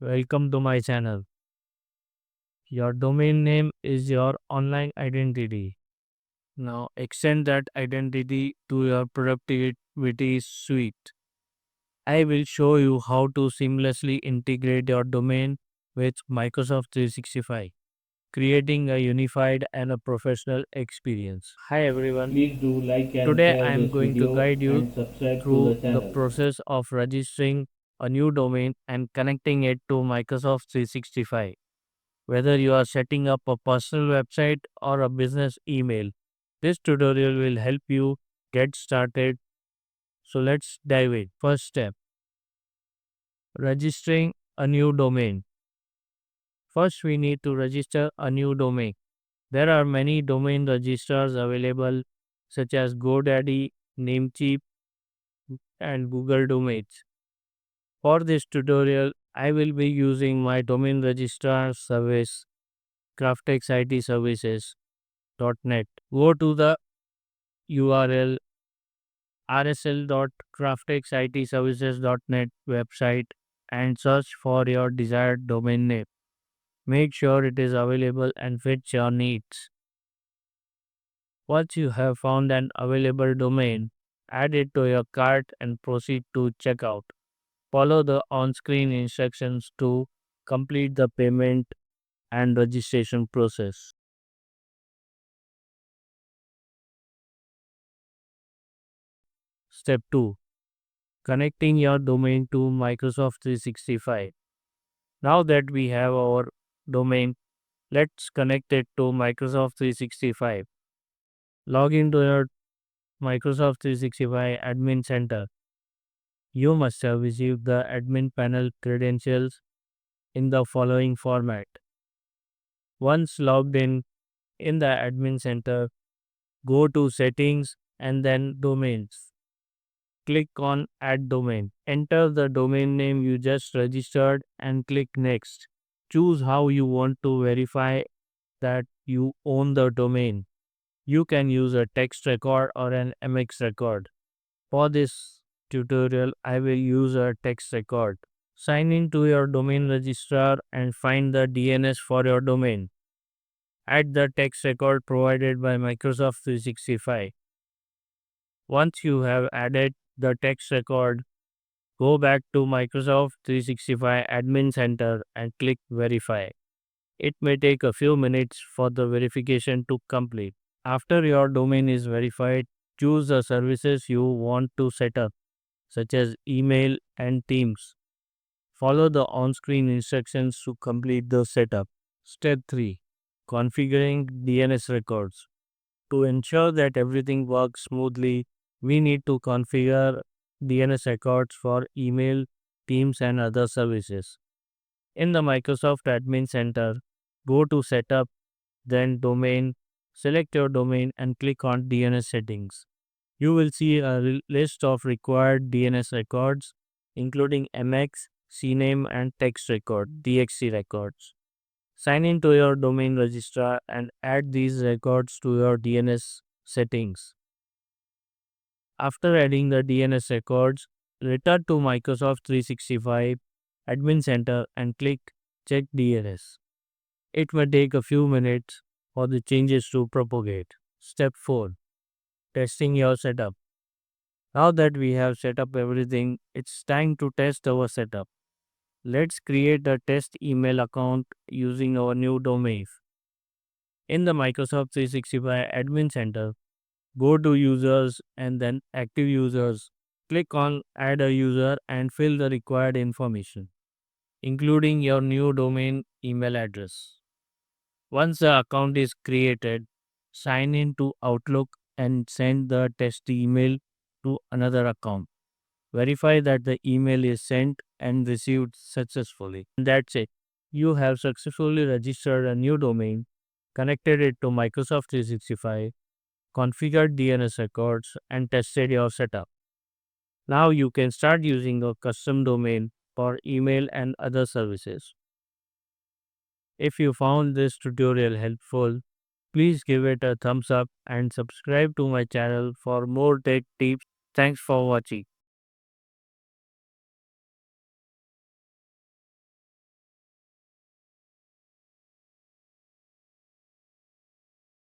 Welcome to my channel. Your domain name is your online identity. Now extend that identity to your productivity suite. I will show you how to seamlessly integrate your domain with Microsoft 365, creating a unified and a professional experience. Hi everyone. Please do like and Today I share am this going to video guide you and subscribe to the through the channel. process of registering a new domain and connecting it to Microsoft 365. Whether you are setting up a personal website or a business email, this tutorial will help you get started. So let's dive in. First step, registering a new domain. First, we need to register a new domain. There are many domain registrars available, such as GoDaddy, Namecheap, and Google Domains. For this tutorial, I will be using my domain registrar service, craftexitservices.net. Go to the URL rsl.craftexitservices.net website and search for your desired domain name. Make sure it is available and fits your needs. Once you have found an available domain, add it to your cart and proceed to checkout. Follow the on screen instructions to complete the payment and registration process. Step 2, connecting your domain to Microsoft 365. Now that we have our domain, let's connect it to Microsoft 365. Log into your Microsoft 365 Admin Center. You must have received the admin panel credentials in the following format. Once logged in the Admin Center, go to Settings and then Domains. Click on Add Domain. Enter the domain name you just registered and click Next. Choose how you want to verify that you own the domain. You can use a text record or an MX record. For this tutorial, I will use a text record. Sign in to your domain registrar and find the DNS for your domain. Add the text record provided by Microsoft 365. Once you have added the text record, go back to Microsoft 365 Admin Center and click Verify. It may take a few minutes for the verification to complete. After your domain is verified, choose the services you want to set up, such as email and Teams. Follow the on screen instructions to complete the setup. Step 3, configuring DNS records. To ensure that everything works smoothly, we need to configure DNS records for email, Teams, and other services. In the Microsoft Admin Center, go to Setup, then Domain, select your domain, and click on DNS settings. You will see a list of required DNS records, including MX, CNAME, and text record, DXC records. Sign in to your domain registrar and add these records to your DNS settings. After adding the DNS records, return to Microsoft 365 Admin Center and click Check DNS. It may take a few minutes for the changes to propagate. Step 4, testing your setup. Now that we have set up everything, it's time to test our setup. Let's create a test email account using our new domain. In the Microsoft 365 Admin Center, go to Users and then Active Users. Click on Add a User and fill the required information, including your new domain email address. Once the account is created, sign in to Outlook and send the test email to another account. Verify that the email is sent and received successfully. And that's it. You have successfully registered a new domain, connected it to Microsoft 365, configured DNS records, and tested your setup. Now you can start using a custom domain for email and other services. If you found this tutorial helpful, please give it a thumbs up and subscribe to my channel for more tech tips. Thanks for watching.